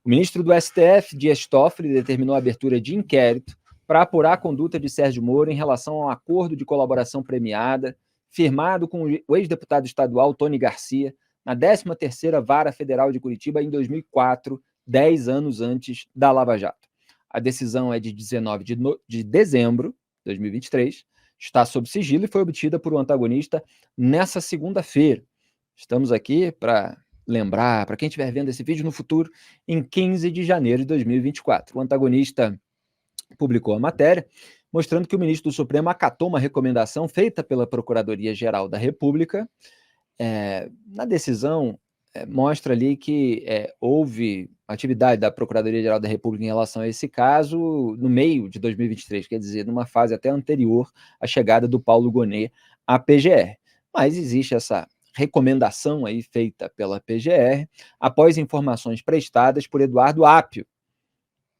O ministro do STF, Dias Toffoli, determinou a abertura de inquérito para apurar a conduta de Sérgio Moro em relação a um acordo de colaboração premiada firmado com o ex-deputado estadual Tony Garcia na 13ª Vara Federal de Curitiba em 2004, 10 anos antes da Lava Jato. A decisão é de 19 de dezembro de 2023, está sob sigilo e foi obtida por um antagonista nessa segunda-feira. Estamos aqui para lembrar, para quem estiver vendo esse vídeo no futuro, em 15 de janeiro de 2024. O antagonista publicou a matéria, mostrando que o ministro do Supremo acatou uma recomendação feita pela Procuradoria-Geral da República. Na decisão, mostra ali que houve atividade da Procuradoria-Geral da República em relação a esse caso no meio de 2023, quer dizer, numa fase até anterior à chegada do Paulo Gonet à PGR. Mas existe essa recomendação aí feita pela PGR após informações prestadas por Eduardo Apio,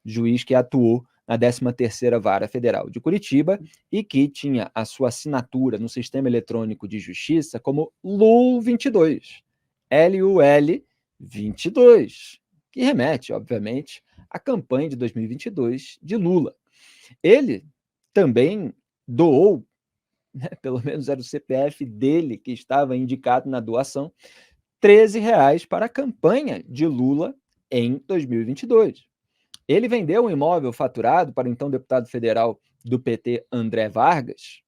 juiz que atuou na 13ª Vara Federal de Curitiba e que tinha a sua assinatura no Sistema Eletrônico de Justiça como LUL 22, LUL 22, que remete, obviamente, à campanha de 2022 de Lula. Ele também doou, pelo menos era o CPF dele que estava indicado na doação, R$13 para a campanha de Lula em 2022. Ele vendeu um imóvel faturado para o então deputado federal do PT, André Vargas,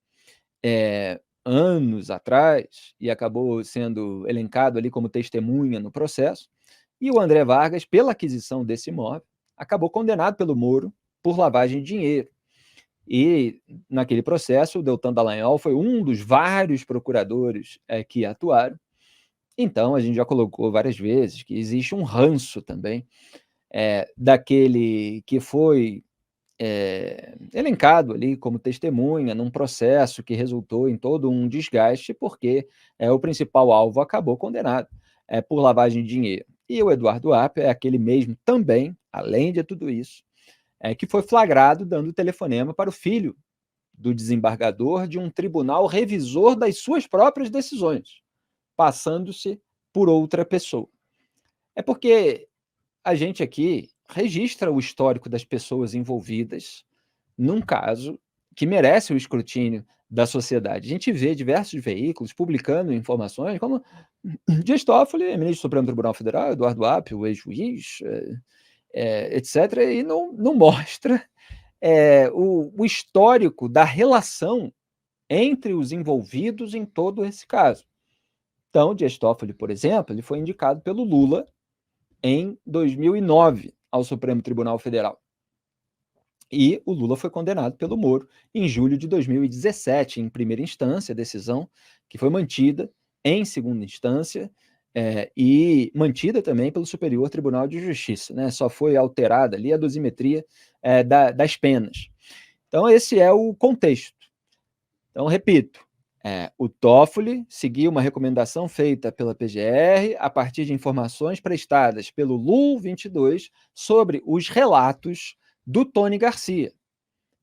anos atrás, e acabou sendo elencado ali como testemunha no processo. E o André Vargas, pela aquisição desse imóvel, acabou condenado pelo Moro por lavagem de dinheiro. E, naquele processo, o Deltan Dallagnol foi um dos vários procuradores que atuaram. Então, a gente já colocou várias vezes que existe um ranço também daquele que foi elencado ali como testemunha num processo que resultou em todo um desgaste, porque o principal alvo acabou condenado por lavagem de dinheiro. E o Eduardo Apio é aquele mesmo também, além de tudo isso, que foi flagrado dando telefonema para o filho do desembargador de um tribunal revisor das suas próprias decisões, passando-se por outra pessoa. É porque a gente aqui registra o histórico das pessoas envolvidas num caso que merece o escrutínio da sociedade. A gente vê diversos veículos publicando informações como Dias Toffoli, ministro do Supremo Tribunal Federal, Eduardo Apio, o ex-juiz, etc., e não mostra o histórico da relação entre os envolvidos em todo esse caso. Então, Dias Toffoli, por exemplo, ele foi indicado pelo Lula em 2009 ao Supremo Tribunal Federal. E o Lula foi condenado pelo Moro em julho de 2017, em primeira instância, decisão que foi mantida em segunda instância e mantida também pelo Superior Tribunal de Justiça, né? Só foi alterada ali a dosimetria das penas. Então, esse é o contexto. Então, repito, o Toffoli seguiu uma recomendação feita pela PGR a partir de informações prestadas pelo LUL 22 sobre os relatos do Tony Garcia,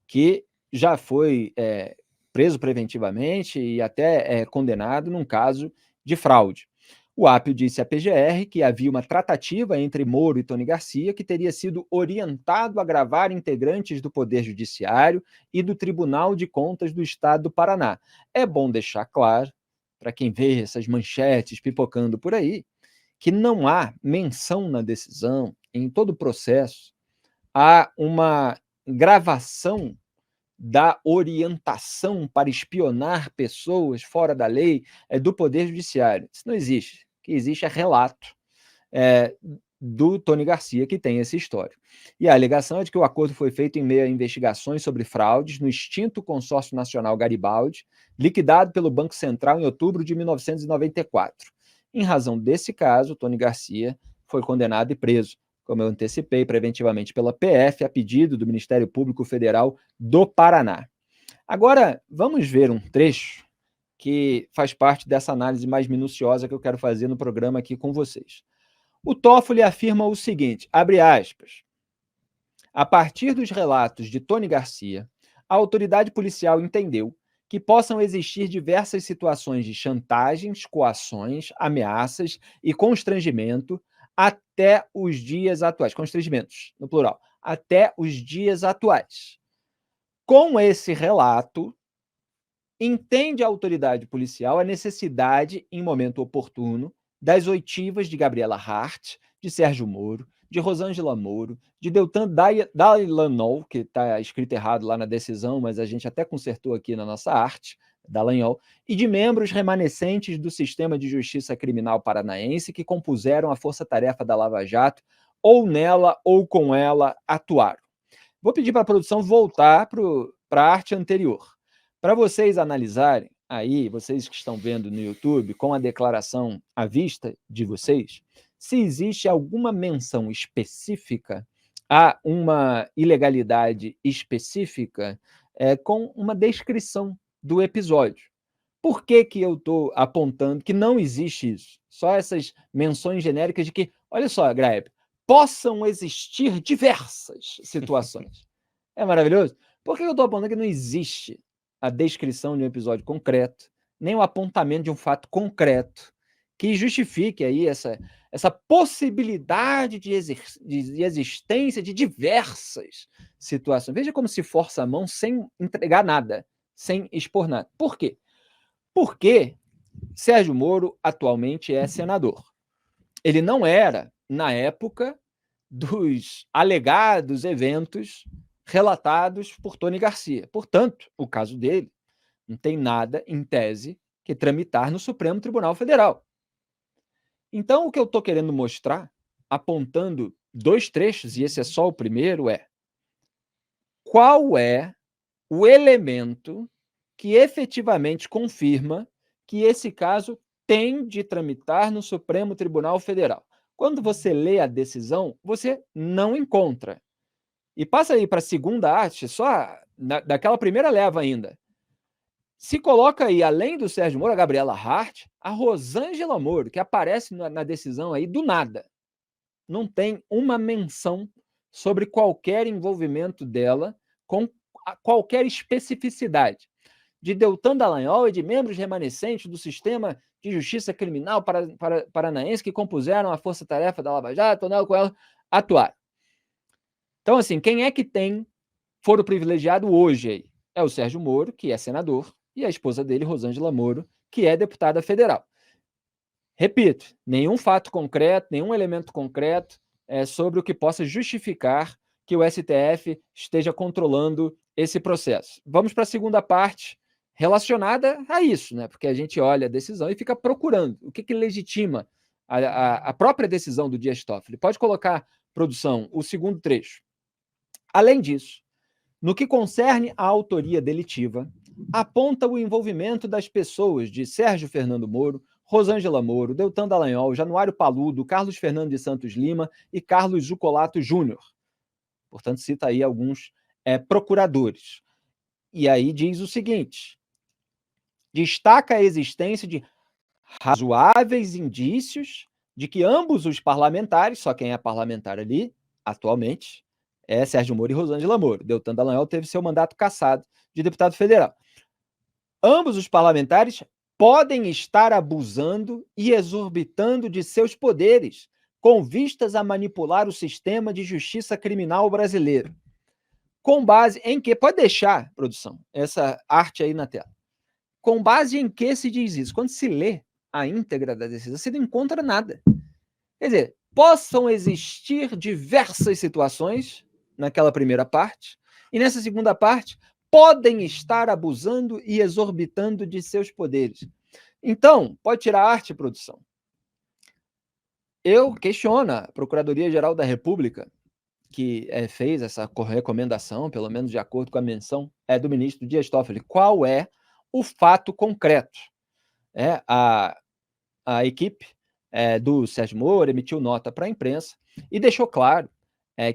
que já foi preso preventivamente e até condenado num caso de fraude. O Apio disse à PGR que havia uma tratativa entre Moro e Tony Garcia que teria sido orientado a gravar integrantes do Poder Judiciário e do Tribunal de Contas do Estado do Paraná. É bom deixar claro, para quem vê essas manchetes pipocando por aí, que não há menção na decisão, em todo o processo, há uma gravação da orientação para espionar pessoas fora da lei do Poder Judiciário. Isso não existe. O que existe é relato do Tony Garcia, que tem esse histórico. E a alegação é de que o acordo foi feito em meio a investigações sobre fraudes no extinto Consórcio Nacional Garibaldi, liquidado pelo Banco Central em outubro de 1994. Em razão desse caso, Tony Garcia foi condenado e preso, como eu antecipei, preventivamente pela PF, a pedido do Ministério Público Federal do Paraná. Agora, vamos ver um trecho que faz parte dessa análise mais minuciosa que eu quero fazer no programa aqui com vocês. O Toffoli afirma o seguinte, abre aspas, a partir dos relatos de Tony Garcia, a autoridade policial entendeu que possam existir diversas situações de chantagens, coações, ameaças e constrangimento até os dias atuais, constrangimentos, no plural, até os dias atuais. Com esse relato, entende a autoridade policial a necessidade, em momento oportuno, das oitivas de Gabriela Hart, de Sérgio Moro, de Rosângela Moro, de Deltan Dallagnol, que está escrito errado lá na decisão, mas a gente até consertou aqui na nossa arte, Dallagnol, e de membros remanescentes do sistema de justiça criminal paranaense que compuseram a força-tarefa da Lava Jato, ou nela ou com ela atuaram. Vou pedir para a produção voltar para a arte anterior, para vocês analisarem aí, vocês que estão vendo no YouTube, com a declaração à vista de vocês, se existe alguma menção específica a uma ilegalidade específica com uma descrição do episódio. Por que eu estou apontando que não existe isso? Só essas menções genéricas de que, olha só, Graeb, possam existir diversas situações. É maravilhoso? Por que eu estou apontando que não existe a descrição de um episódio concreto, nem o apontamento de um fato concreto que justifique aí essa possibilidade de existência de diversas situações? Veja como se força a mão sem entregar nada, sem expor nada. Por quê? Porque Sérgio Moro atualmente é senador. Ele não era na época dos alegados eventos relatados por Tony Garcia. Portanto, o caso dele não tem nada, em tese, que tramitar no Supremo Tribunal Federal. Então, o que eu estou querendo mostrar, apontando 2 trechos, e esse é só o primeiro, é qual é o elemento que efetivamente confirma que esse caso tem de tramitar no Supremo Tribunal Federal. Quando você lê a decisão, você não encontra. E passa aí para a segunda arte, só daquela primeira leva ainda. Se coloca aí, além do Sérgio Moro, a Gabriela Hart, a Rosângela Moro, que aparece na decisão aí do nada. Não tem uma menção sobre qualquer envolvimento dela com qualquer especificidade. De Deltan Dallagnol e de membros remanescentes do sistema de justiça criminal paranaense que compuseram a força-tarefa da Lava Jato, ou com ela, atuar. Então, assim, quem é que tem foro privilegiado hoje aí? É o Sérgio Moro, que é senador, e a esposa dele, Rosângela Moro, que é deputada federal. Repito, nenhum fato concreto, nenhum elemento concreto sobre o que possa justificar que o STF esteja controlando esse processo. Vamos para a segunda parte, relacionada a isso, né? Porque a gente olha a decisão e fica procurando o que legitima a própria decisão do Dias Toffoli. Pode colocar, produção, o segundo trecho. Além disso, no que concerne à autoria delitiva, aponta o envolvimento das pessoas de Sérgio Fernando Moro, Rosângela Moro, Deltan Dallagnol, Januário Paludo, Carlos Fernando de Santos Lima e Carlos Zucolato Júnior. Portanto, cita aí alguns procuradores. E aí diz o seguinte: destaca a existência de razoáveis indícios de que ambos os parlamentares, só quem é parlamentar ali, atualmente, é Sérgio Moro e Rosângela Moro. Deltan Dallagnol teve seu mandato cassado de deputado federal. Ambos os parlamentares podem estar abusando e exorbitando de seus poderes, com vistas a manipular o sistema de justiça criminal brasileiro. Com base em que, pode deixar, produção, essa arte aí na tela. Com base em que se diz isso? Quando se lê a íntegra da decisão, você não encontra nada. Quer dizer, possam existir diversas situações naquela primeira parte, e nessa segunda parte, podem estar abusando e exorbitando de seus poderes. Então, pode tirar a arte, produção. Eu questiono a Procuradoria-Geral da República, que fez essa recomendação, pelo menos de acordo com a menção do ministro Dias Toffoli. Qual é o fato concreto? A equipe do Sérgio Moro emitiu nota para a imprensa e deixou claro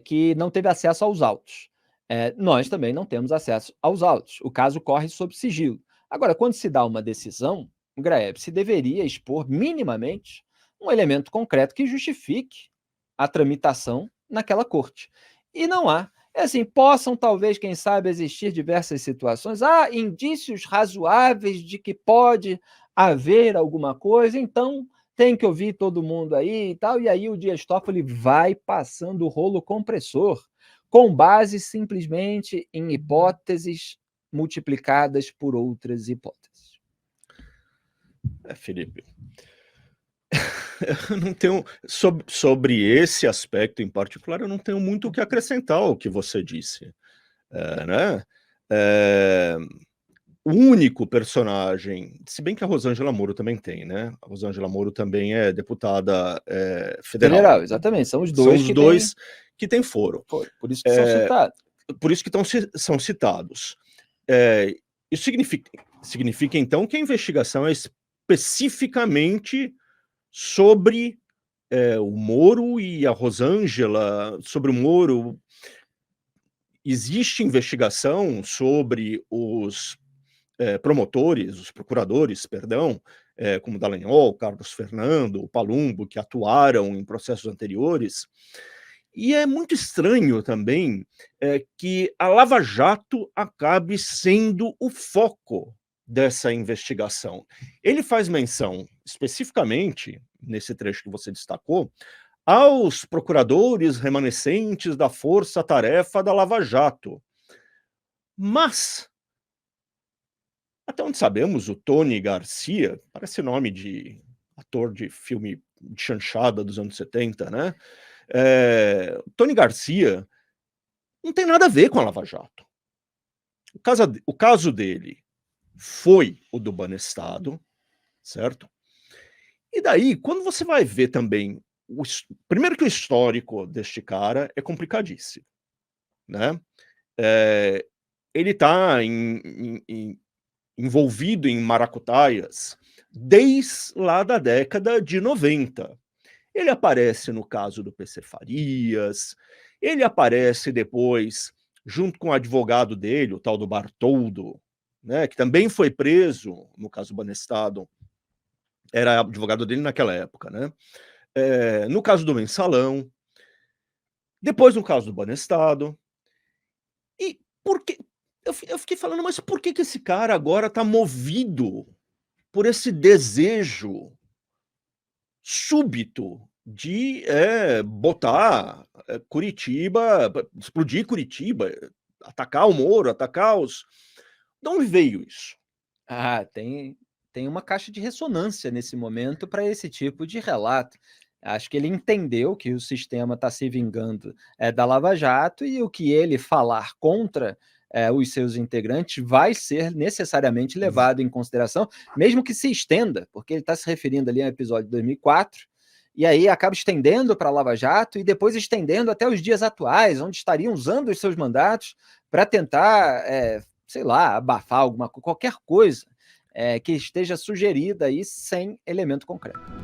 que não teve acesso aos autos. Nós também não temos acesso aos autos. O caso corre sob sigilo. Agora, quando se dá uma decisão, Graeb, se deveria expor minimamente um elemento concreto que justifique a tramitação naquela corte. E não há. Assim, possam talvez, quem sabe, existir diversas situações. Há indícios razoáveis de que pode haver alguma coisa, então tem que ouvir todo mundo aí e tal, e aí o Dias Toffoli vai passando o rolo compressor, com base simplesmente em hipóteses multiplicadas por outras hipóteses. Felipe, eu não tenho, sobre esse aspecto em particular, eu não tenho muito o que acrescentar ao que você disse, né? O único personagem, se bem que a Rosângela Moro também tem, né? A Rosângela Moro também é deputada federal. Exatamente, são os São dois os dois que têm foro. Por isso que são citados. Por isso que são citados. Isso significa, então, que a investigação é especificamente sobre o Moro e a Rosângela, sobre o Moro. Existe investigação sobre os promotores, os procuradores, perdão, como Dallagnol, Carlos Fernando, Palumbo, que atuaram em processos anteriores. E é muito estranho também que a Lava Jato acabe sendo o foco dessa investigação. Ele faz menção, especificamente, nesse trecho que você destacou, aos procuradores remanescentes da força-tarefa da Lava Jato. Mas, até onde sabemos, o Tony Garcia, parece nome de ator de filme de chanchada dos anos 70, né? Tony Garcia não tem nada a ver com a Lava Jato. O caso dele foi o do Banestado, certo? E daí, quando você vai ver também, primeiro que o histórico deste cara é complicadíssimo, né? Ele está envolvido em maracutaias desde lá da década de 90. Ele aparece no caso do PC Farias, ele aparece depois junto com o advogado dele, o tal do Bartoldo, né, que também foi preso no caso do Banestado, era advogado dele naquela época, né? No caso do Mensalão, depois no caso do Banestado. E por que eu fiquei falando, mas por que esse cara agora está movido por esse desejo súbito de botar Curitiba, explodir Curitiba, atacar o Moro, atacar os... De onde veio isso? Tem uma caixa de ressonância nesse momento para esse tipo de relato. Acho que ele entendeu que o sistema está se vingando da Lava Jato e o que ele falar contra os seus integrantes vai ser necessariamente levado em consideração, mesmo que se estenda, porque ele está se referindo ali ao episódio de 2004, e aí acaba estendendo para a Lava Jato e depois estendendo até os dias atuais, onde estariam usando os seus mandatos para tentar, sei lá, abafar qualquer coisa que esteja sugerida aí sem elemento concreto.